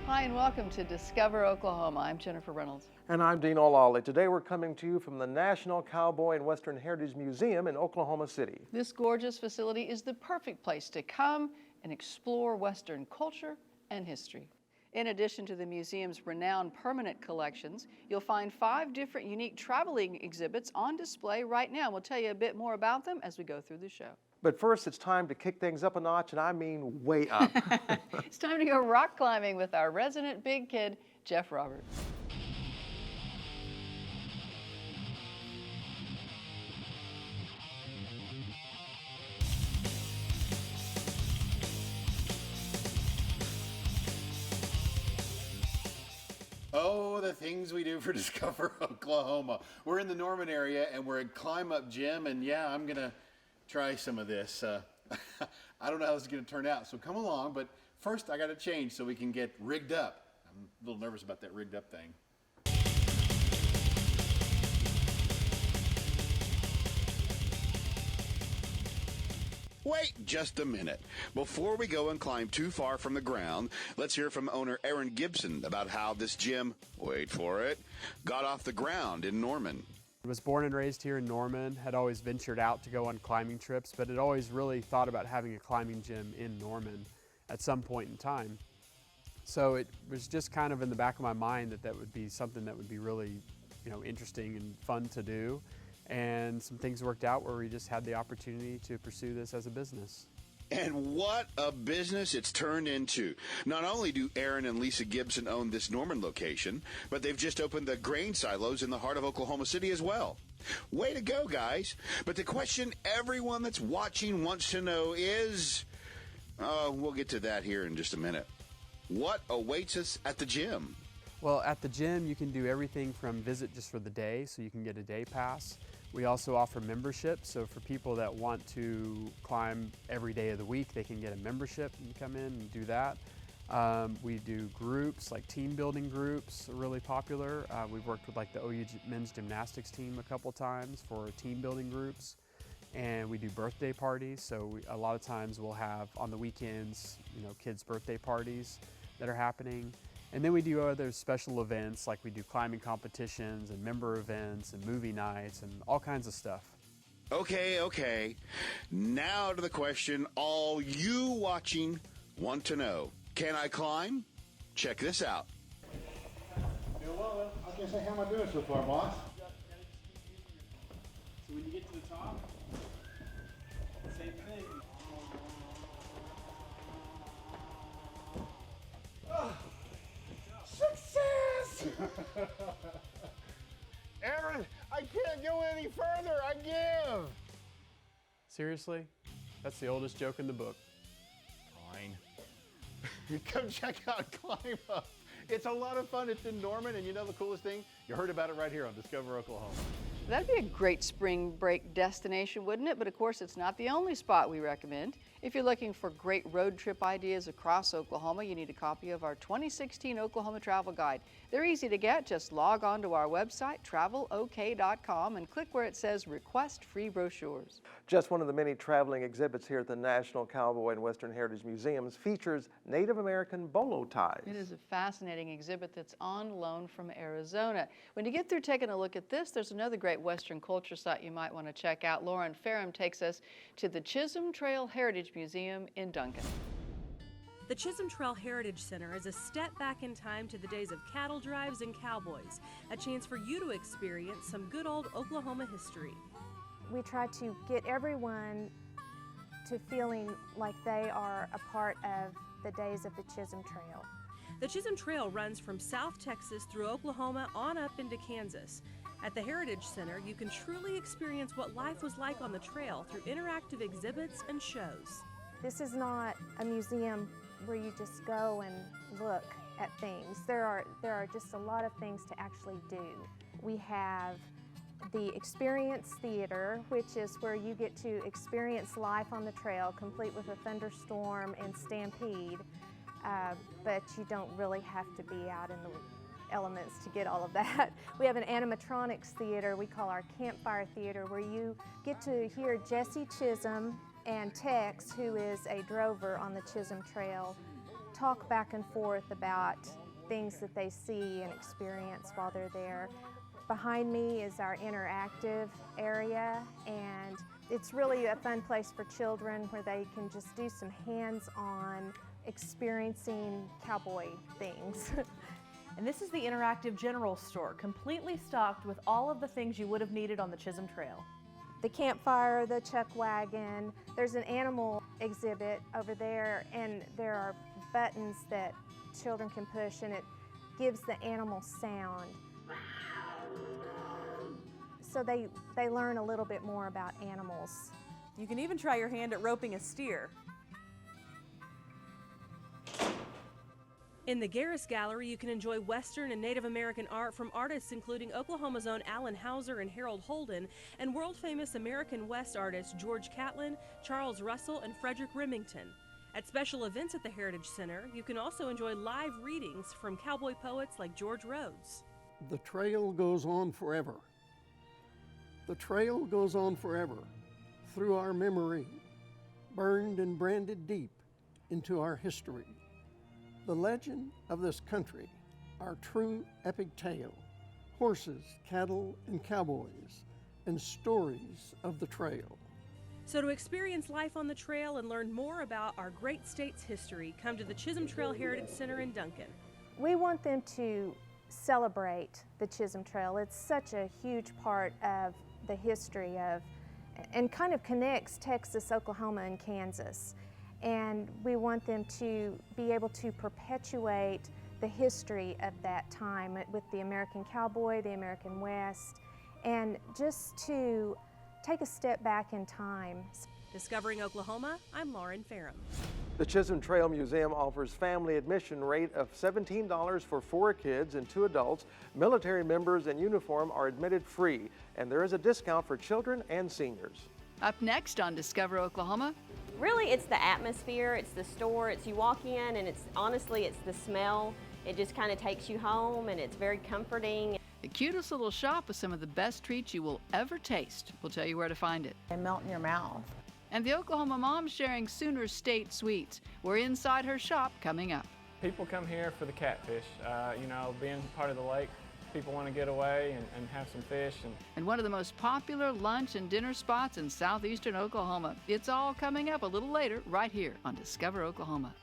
Hi and welcome to Discover Oklahoma. I'm Jennifer Reynolds. And I'm Dean O'Lawley. Today we're coming to you from the National Cowboy and Western Heritage Museum in Oklahoma City. This gorgeous facility is the perfect place to come and explore Western culture and history. In addition to the museum's renowned permanent collections, you'll find 5 different unique traveling exhibits on display right now. We'll tell you a bit more about them as we go through the show. But first, it's time to kick things up a notch, and I mean way up. It's time to go rock climbing with our resident big kid, Jeff Roberts. Oh, the things we do for Discover Oklahoma. We're in the Norman area and we're at Climb Up Gym, and yeah, I'm gonna try some of this. I don't know how this is gonna turn out, so come along, but first I gotta change so we can get rigged up. I'm a little nervous about that rigged up thing. Wait just a minute. Before we go and climb too far from the ground, let's hear from owner Aaron Gibson about how this gym, wait for it, got off the ground in Norman. I was born and raised here in Norman, had always ventured out to go on climbing trips, but had always really thought about having a climbing gym in Norman at some point in time. So it was just kind of in the back of my mind that that would be something that would be really, interesting and fun to do. And some things worked out where we just had the opportunity to pursue this as a business. And what a business it's turned into. Not only do Aaron and Lisa Gibson own this Norman location, but they've just opened the grain silos in the heart of Oklahoma City as well. Way to go, guys. But the question everyone that's watching wants to know is, we'll get to that here in just a minute. What awaits us at the gym? Well, at the gym, you can do everything from visit just for the day, so you can get a day pass. We also offer membership, so for people that want to climb every day of the week, they can get a membership and come in and do that. We do groups, like team building groups are really popular. We've worked with like the OU men's gymnastics team a couple times for team building groups. And we do birthday parties, so a lot of times we'll have on the weekends, kids' birthday parties that are happening. And then we do other special events, like we do climbing competitions and member events and movie nights and all kinds of stuff. Okay. Now to the question all you watching want to know. Can I climb? Check this out. Yeah, well, I was gonna say, how am I doing so far, boss? So when you get to the top, same thing. Success! Aaron, I can't go any further. I give. Seriously? That's the oldest joke in the book. Fine. Come check out Climb Up. It's a lot of fun. It's in Norman, and the coolest thing? You heard about it right here on Discover Oklahoma. That'd be a great spring break destination, wouldn't it? But of course, it's not the only spot we recommend. If you're looking for great road trip ideas across Oklahoma, you need a copy of our 2016 Oklahoma Travel Guide. They're easy to get. Just log on to our website, travelok.com, and click where it says Request Free Brochures. Just one of the many traveling exhibits here at the National Cowboy and Western Heritage Museums features Native American bolo ties. It is a fascinating exhibit that's on loan from Arizona. When you get through taking a look at this, there's another great Western culture site you might want to check out. Lauren Ferrum takes us to the Chisholm Trail Heritage Museum in Duncan. The Chisholm Trail Heritage Center is a step back in time to the days of cattle drives and cowboys, a chance for you to experience some good old Oklahoma history. We try to get everyone to feeling like they are a part of the days of the Chisholm Trail. The Chisholm Trail runs from South Texas through Oklahoma on up into Kansas. At the Heritage Center, you can truly experience what life was like on the trail through interactive exhibits and shows. This is not a museum where you just go and look at things. There are just a lot of things to actually do. We have the Experience Theater, which is where you get to experience life on the trail, complete with a thunderstorm and stampede, but you don't really have to be out in the elements to get all of that. We have an animatronics theater we call our Campfire Theater, where you get to hear Jesse Chisholm and Tex, who is a drover on the Chisholm Trail, talk back and forth about things that they see and experience while they're there. Behind me is our interactive area, and it's really a fun place for children where they can just do some hands-on experiencing cowboy things. And this is the interactive general store, completely stocked with all of the things you would have needed on the Chisholm Trail. The campfire, the chuck wagon, there's an animal exhibit over there, and there are buttons that children can push, and it gives the animal sound. So they learn a little bit more about animals. You can even try your hand at roping a steer. In the Garris Gallery, you can enjoy Western and Native American art from artists including Oklahoma's own Alan Hauser and Harold Holden, and world-famous American West artists George Catlin, Charles Russell, and Frederick Remington. At special events at the Heritage Center, you can also enjoy live readings from cowboy poets like George Rhodes. The trail goes on forever. The trail goes on forever through our memory, burned and branded deep into our history. The legend of this country, our true epic tale, horses, cattle, and cowboys, and stories of the trail. So to experience life on the trail and learn more about our great state's history, come to the Chisholm Trail Heritage Center in Duncan. We want them to celebrate the Chisholm Trail. It's such a huge part of the history of, and kind of connects Texas, Oklahoma, and Kansas. And we want them to be able to perpetuate the history of that time with the American cowboy, the American West, and just to take a step back in time. Discovering Oklahoma, I'm Lauren Ferrum. The Chisholm Trail Museum offers family admission rate of $17 for 4 kids and 2 adults. Military members in uniform are admitted free, and there is a discount for children and seniors. Up next on Discover Oklahoma. Really, it's the atmosphere, it's the store, it's you walk in, and it's honestly, it's the smell. It just kind of takes you home, and it's very comforting. The cutest little shop with some of the best treats you will ever taste. We'll tell you where to find it. They melt in your mouth. And the Oklahoma mom sharing Sooner State Sweets. We're inside her shop coming up. People come here for the catfish. Being part of the lake, people want to get away and have some fish. And one of the most popular lunch and dinner spots in southeastern Oklahoma. It's all coming up a little later right here on Discover Oklahoma.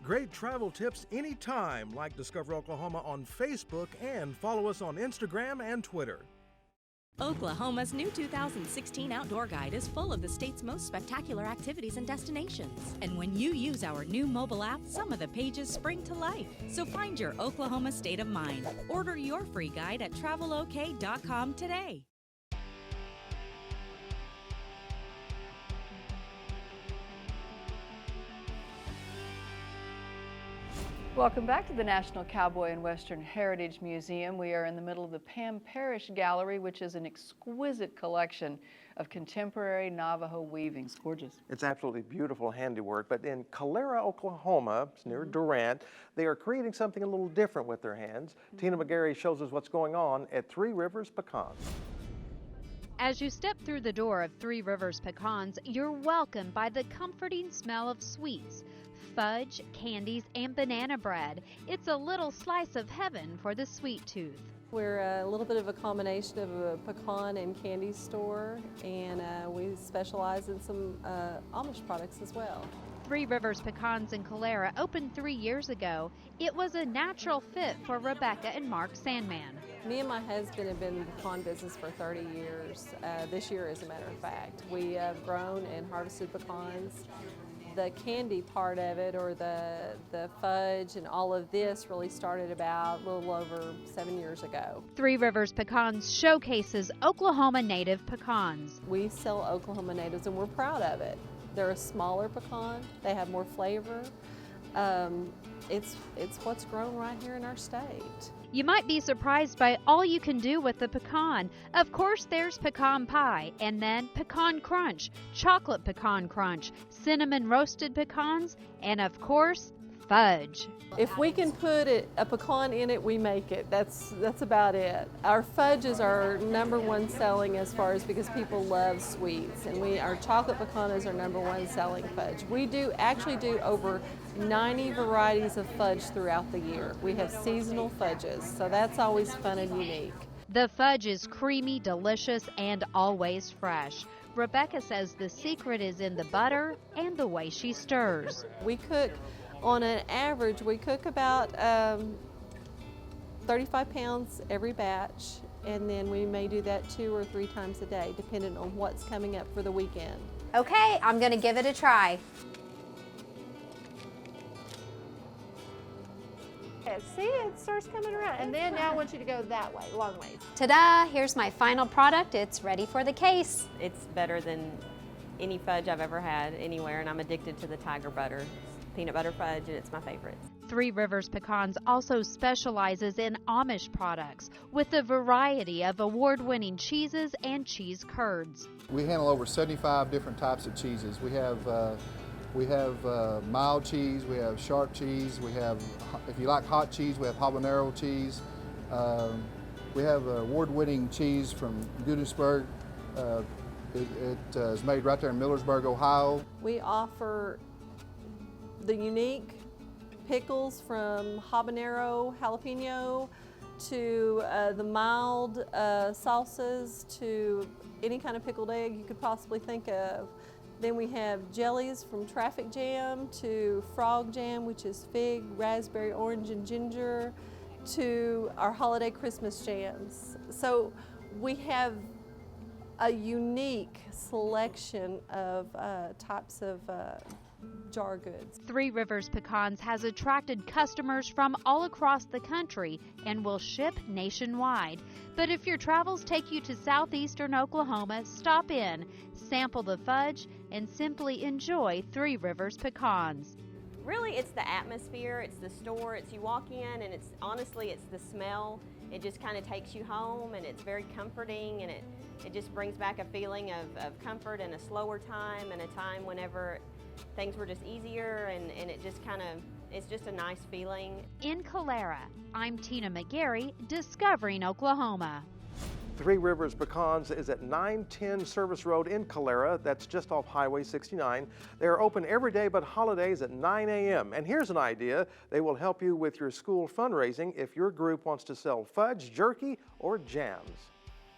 Great travel tips anytime, like Discover Oklahoma on Facebook, and follow us on Instagram and Twitter. Oklahoma's new 2016 Outdoor Guide is full of the state's most spectacular activities and destinations. And when you use our new mobile app, some of the pages spring to life. So find your Oklahoma state of mind. Order your free guide at travelok.com today. Welcome back to the National Cowboy and Western Heritage Museum. We are in the middle of the Pam Parrish Gallery, which is an exquisite collection of contemporary Navajo weavings. Gorgeous. It's absolutely beautiful handiwork, but in Calera, Oklahoma, it's near Durant, they are creating something a little different with their hands. Tina McGarry shows us what's going on at Three Rivers Pecans. As you step through the door of Three Rivers Pecans, you're welcomed by the comforting smell of sweets, fudge, candies, and banana bread. It's a little slice of heaven for the sweet tooth. We're a little bit of a combination of a pecan and candy store, and we specialize in some Amish products as well. Three Rivers Pecans in Calera opened 3 years ago. It was a natural fit for Rebecca and Mark Sandman. Me and my husband have been in the pecan business for 30 years. This year, as a matter of fact. We have grown and harvested pecans. The candy part of it, or the fudge and all of this, really started about a little over 7 years ago. Three Rivers Pecans showcases Oklahoma native pecans. We sell Oklahoma natives, and we're proud of it. They're a smaller pecan. They have more flavor. It's what's grown right here in our state. You might be surprised by all you can do with the pecan. Of course, there's pecan pie, and then pecan crunch, chocolate pecan crunch, cinnamon roasted pecans, and of course, fudge. If we can put a pecan in it, we make it. That's about it. Our fudge is our #1 selling as far as because people love sweets, and our chocolate pecan is our #1 selling fudge. We actually do over 90 varieties of fudge throughout the year. We have seasonal fudges, so that's always fun and unique. The fudge is creamy, delicious, and always fresh. Rebecca says the secret is in the butter and the way she stirs. We cook, on an average, we cook about 35 pounds every batch, and then we may do that 2 or 3 times a day, depending on what's coming up for the weekend. Okay, I'm gonna give it a try. See, it starts coming around. And then now I want you to go that way, long ways. Ta-da, here's my final product. It's ready for the case. It's better than any fudge I've ever had anywhere, and I'm addicted to the tiger butter. It's peanut butter fudge, and it's my favorite. Three Rivers Pecans also specializes in Amish products with a variety of award-winning cheeses and cheese curds. We handle over 75 different types of cheeses. We have mild cheese, we have sharp cheese, we have, if you like hot cheese, we have habanero cheese. We have award-winning cheese from Gudensburg. It is made right there in Millersburg, Ohio. We offer the unique pickles from habanero, jalapeno, to the mild salsas, to any kind of pickled egg you could possibly think of. Then we have jellies from traffic jam to frog jam, which is fig, raspberry, orange, and ginger, to our holiday Christmas jams. So we have a unique selection of types of jar goods. Three Rivers Pecans has attracted customers from all across the country and will ship nationwide. But if your travels take you to southeastern Oklahoma, stop in, sample the fudge, and simply enjoy Three Rivers Pecans. Really, it's the atmosphere, it's the store, it's you walk in, and it's honestly, it's the smell. It just kind of takes you home, and it's very comforting, and it just brings back a feeling of comfort and a slower time, and a time whenever things were just easier, and it just kind of, it's just a nice feeling. In Calera, I'm Tina McGarry, Discovering Oklahoma. Three Rivers Pecans is at 910 Service Road in Calera. That's just off Highway 69. They are open every day but holidays at 9 a.m. And here's an idea. They will help you with your school fundraising if your group wants to sell fudge, jerky, or jams.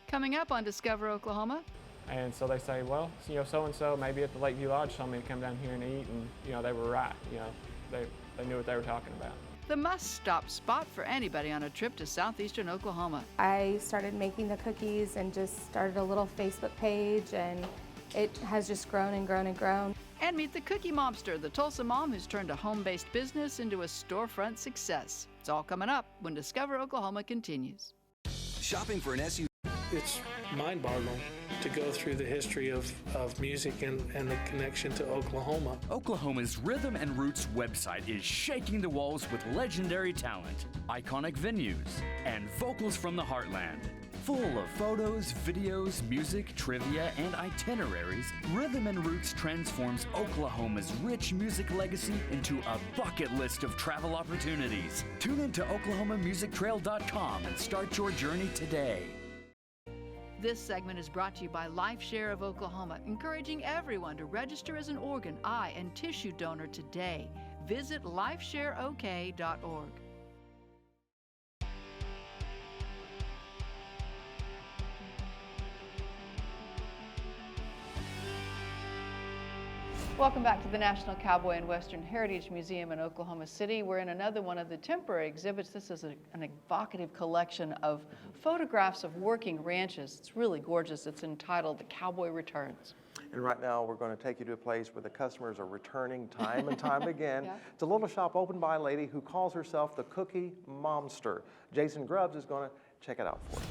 Coming up on Discover Oklahoma. And so they say, well, you know, so-and-so maybe at the Lakeview Lodge told me to come down here and eat, and, you know, they were right. You know, they knew what they were talking about. The must-stop spot for anybody on a trip to southeastern Oklahoma. I started making the cookies and just started a little Facebook page, and it has just grown and grown and grown. And meet the Cookie Momster, the Tulsa mom who's turned a home-based business into a storefront success. It's all coming up when Discover Oklahoma continues. Shopping for an SUV. It's mind-boggling to go through the history of music and the connection to Oklahoma. Oklahoma's Rhythm and Roots website is shaking the walls with legendary talent, iconic venues, and vocals from the heartland. Full of photos, videos, music, trivia, and itineraries, Rhythm and Roots transforms Oklahoma's rich music legacy into a bucket list of travel opportunities. Tune into OklahomaMusicTrail.com and start your journey today. This segment is brought to you by LifeShare of Oklahoma, encouraging everyone to register as an organ, eye, and tissue donor today. Visit lifeshareok.org. Welcome back to the National Cowboy and Western Heritage Museum in Oklahoma City. We're in another one of the temporary exhibits. This is an evocative collection of photographs of working ranches. It's really gorgeous. It's entitled The Cowboy Returns. And right now we're going to take you to a place where the customers are returning time and time again. Yeah. It's a little shop opened by a lady who calls herself the Cookie Momster. Jason Grubbs is going to check it out for us.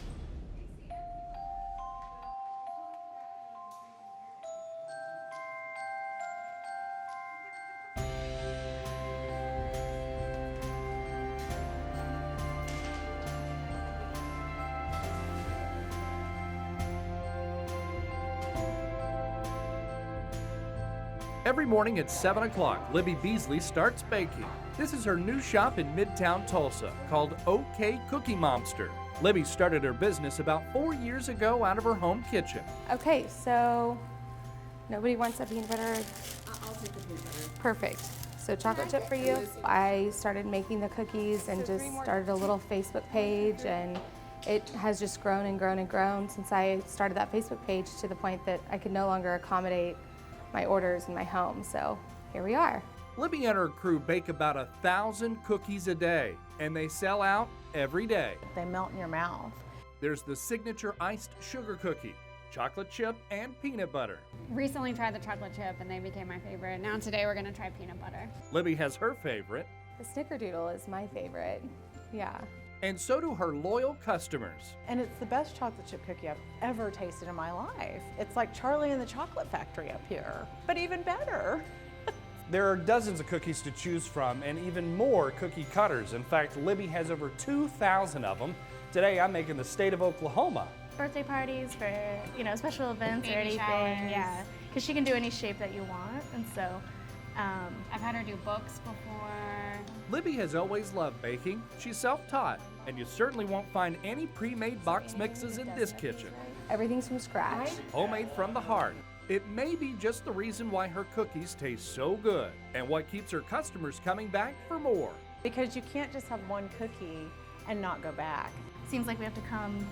Every morning at 7 o'clock, Libby Beasley starts baking. This is her new shop in Midtown Tulsa called OK Cookie Momster. Libby started her business about 4 years ago out of her home kitchen. Okay, so nobody wants a peanut butter. I'll take the peanut butter. Perfect. So chocolate chip for you. I started making the cookies and just started a little Facebook page, and it has just grown and grown and grown since I started that Facebook page to the point that I could no longer accommodate my orders in my home. So here we are. Libby and her crew bake about 1,000 cookies a day, and they sell out every day. They melt in your mouth. There's the signature iced sugar cookie, chocolate chip, and peanut butter. Recently tried the chocolate chip and they became my favorite. Now today we're gonna try peanut butter. Libby has her favorite. The snickerdoodle is my favorite. Yeah. And so do her loyal customers. And it's the best chocolate chip cookie I've ever tasted in my life. It's like Charlie and the Chocolate Factory up here, but even better. There are dozens of cookies to choose from and even more cookie cutters. In fact, Libby has over 2,000 of them. Today I'm making the state of Oklahoma. Birthday parties for, special events or anything. Showers. Yeah, because she can do any shape that you want. And so I've had her do books before. Libby has always loved baking. She's self-taught, and you certainly won't find any pre-made box mixes in this kitchen. Everything's from scratch. Homemade from the heart. It may be just the reason why her cookies taste so good and what keeps her customers coming back for more. Because you can't just have one cookie and not go back. seems like we have to come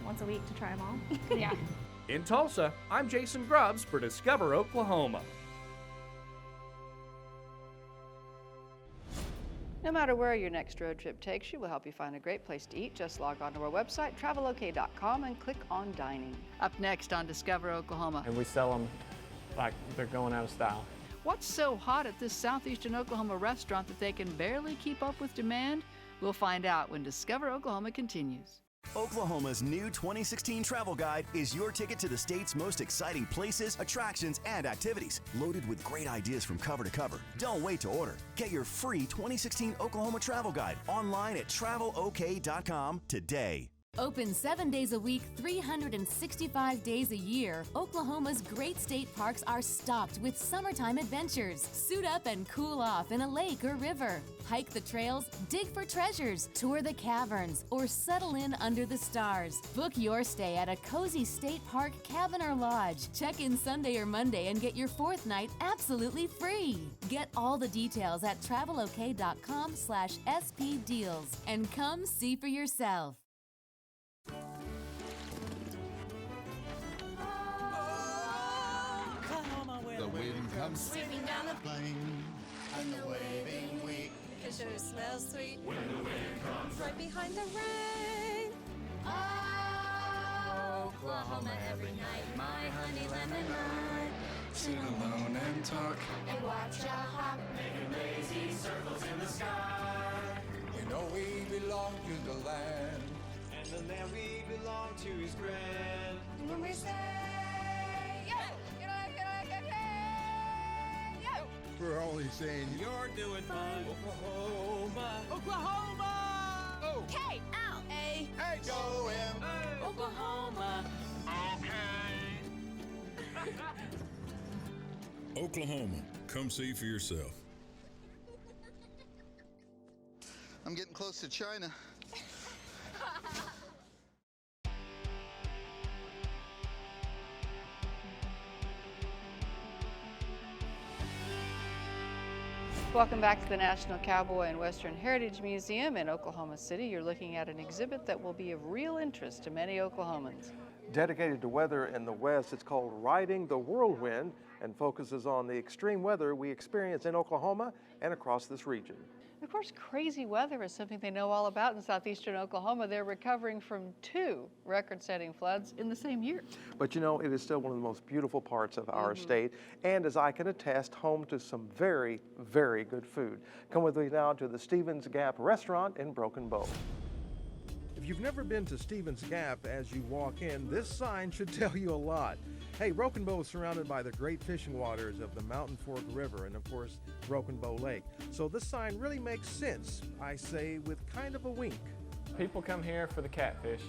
once a week to try them all. Yeah. In Tulsa, I'm Jason Grubbs for Discover Oklahoma. No matter where your next road trip takes you, we'll help you find a great place to eat. Just log on to our website, travelok.com, and click on Dining. Up next on Discover Oklahoma. And we sell them like they're going out of style. What's so hot at this southeastern Oklahoma restaurant that they can barely keep up with demand? We'll find out when Discover Oklahoma continues. Oklahoma's new 2016 travel guide is your ticket to the state's most exciting places, attractions, and activities. Loaded with great ideas from cover to cover. Don't wait to order. Get your free 2016 Oklahoma travel guide online at travelok.com today. Open 7 days a week, 365 days a year, Oklahoma's great state parks are stocked with summertime adventures. Suit up and cool off in a lake or river. Hike the trails, dig for treasures, tour the caverns, or settle in under the stars. Book your stay at a cozy state park cabin or lodge. Check in Sunday or Monday and get your fourth night absolutely free. Get all the details at travelok.com/SP deals and come see for yourself. The wind comes sweeping down the plain, and the waving wheat It sure smells sweet when the wind comes right behind the rain. Oh, Oklahoma every night, my honey lemon mine. sit alone and talk, And watch a hawk making lazy circles in the sky. We know we belong to the land, and the land we belong to is grand. And when we say, yo, yo, We're only saying you're doing fine, Oklahoma. Oklahoma! Oh! K-L-A, H-O-M! Oklahoma. Oklahoma, come see for yourself. I'm getting close to China. Welcome back to the National Cowboy and Western Heritage Museum in Oklahoma City. You're looking at an exhibit that will be of real interest to many Oklahomans. Dedicated to weather in the West, it's called Riding the Whirlwind and focuses on the extreme weather we experience in Oklahoma and across this region. Of course, crazy weather is something they know all about in southeastern Oklahoma. They're recovering from 2 record-setting floods in the same year. But you know, it is still one of the most beautiful parts of our state, and as I can attest, home to some very, very good food. Come with me now to the Stevens Gap restaurant in Broken Bow. If you've never been to Stevens Gap, as you walk in, this sign should tell you a lot. Hey, Broken Bow is surrounded by the great fishing waters of the Mountain Fork River and, of course, Broken Bow Lake. So this sign really makes sense, I say, with kind of a wink. People come here for the catfish.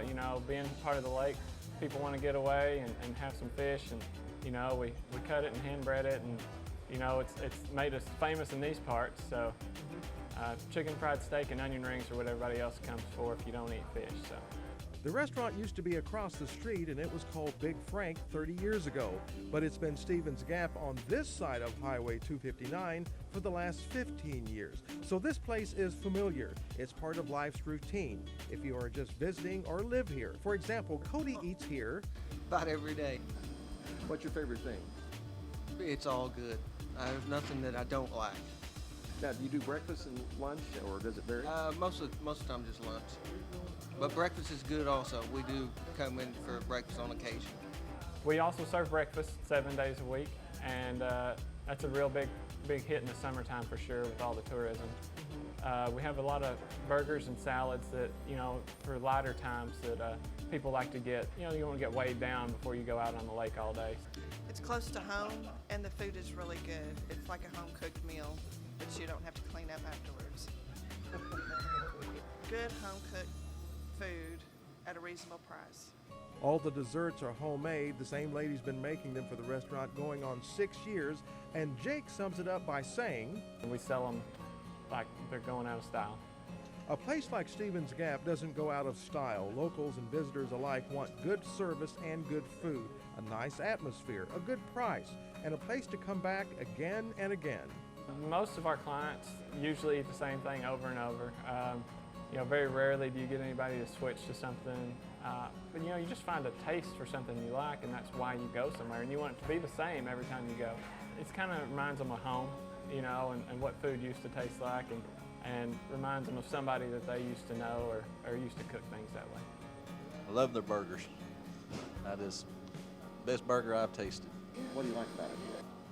You know, being part of the lake, people want to get away and have some fish. And, you know, we cut it and hand bread it and, You know, it's made us famous in these parts, so chicken fried steak and onion rings are what everybody else comes for if you don't eat fish. So. The restaurant used to be across the street and it was called Big Frank 30 years ago, but it's been Stevens Gap on this side of Highway 259 for the last 15 years. So this place is familiar. It's part of life's routine if you are just visiting or live here. For example, Cody eats here about every day. What's your favorite thing? It's all good. There's nothing that I don't like. Now, do you do breakfast and lunch, or does it vary? Most of the time just lunch. But breakfast is good also. We do come in for breakfast on occasion. We also serve breakfast 7 days a week, and that's a real big hit in the summertime for sure with all the tourism. We have a lot of burgers and salads that, you know, for lighter times that people like to get. You know, you want to get weighed down before you go out on the lake all day. It's close to home, and the food is really good. It's like a home-cooked meal, but you don't have to clean up afterwards. Good home-cooked food at a reasonable price. All the desserts are homemade. The same lady's been making them for the restaurant going on 6 years. And Jake sums it up by saying, we sell them like they're going out of style. A place like Stevens Gap doesn't go out of style. Locals and visitors alike want good service and good food, a nice atmosphere, a good price, and a place to come back again and again. Most of our clients usually eat the same thing over and over. You know, very rarely do you get anybody to switch to something, but you know, you just find a taste for something you like, and that's why you go somewhere, and you want it to be the same every time you go. It kind of reminds them of home, you know, and what food used to taste like, and reminds them of somebody that they used to know or used to cook things that way. I love their burgers. That is the best burger I've tasted. What do you like about it?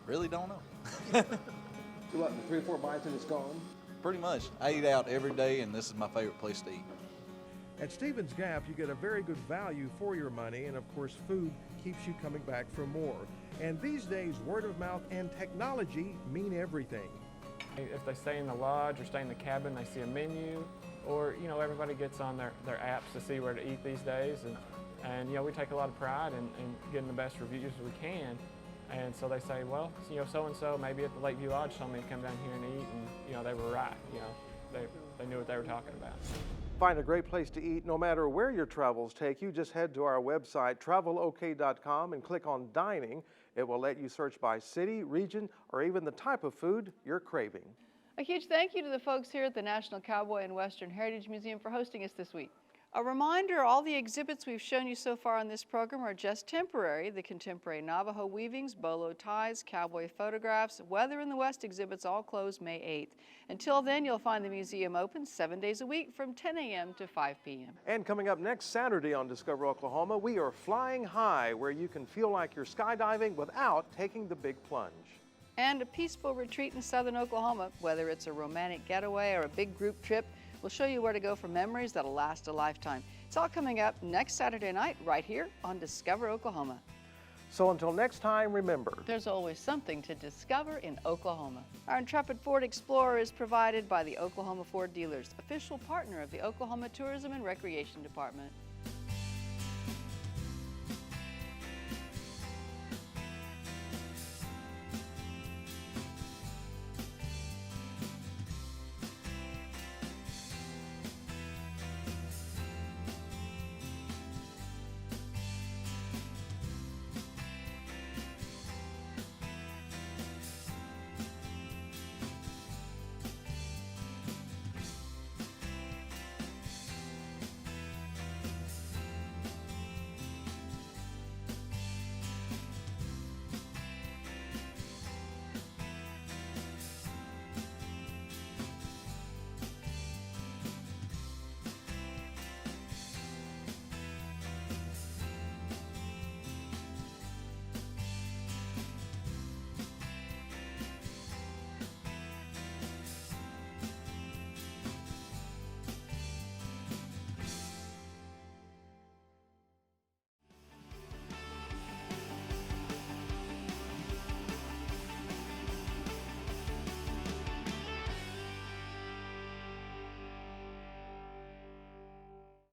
Really don't know. You like 3 or 4 bites and it's gone? Pretty much. I eat out every day, and this is my favorite place to eat. At Stevens Gap, you get a very good value for your money, and of course, food keeps you coming back for more. And these days, word of mouth and technology mean everything. If they stay in the lodge or stay in the cabin, they see a menu, or you know, everybody gets on their apps to see where to eat these days, and you know, we take a lot of pride in getting the best reviews we can. And so they say, well, you know, so-and-so maybe at the Lakeview Lodge told me to come down here and eat, and you know, they were right. You know, they knew what they were talking about. Find a great place to eat no matter where your travels take you. Just head to our website, travelok.com, and click on Dining. It will let you search by city, region, or even the type of food you're craving. A huge thank you to the folks here at the National Cowboy and Western Heritage Museum for hosting us this week. A reminder, all the exhibits we've shown you so far on this program are just temporary. The contemporary Navajo weavings, bolo ties, cowboy photographs, Weather in the West exhibits all close May 8th. Until then, you'll find the museum open 7 days a week from 10 a.m. to 5 p.m. And coming up next Saturday on Discover Oklahoma, we are flying high, where you can feel like you're skydiving without taking the big plunge. And a peaceful retreat in southern Oklahoma, whether it's a romantic getaway or a big group trip, we'll show you where to go for memories that'll last a lifetime. It's all coming up next Saturday night right here on Discover Oklahoma. So until next time, remember, there's always something to discover in Oklahoma. Our intrepid Ford Explorer is provided by the Oklahoma Ford Dealers, official partner of the Oklahoma Tourism and Recreation Department.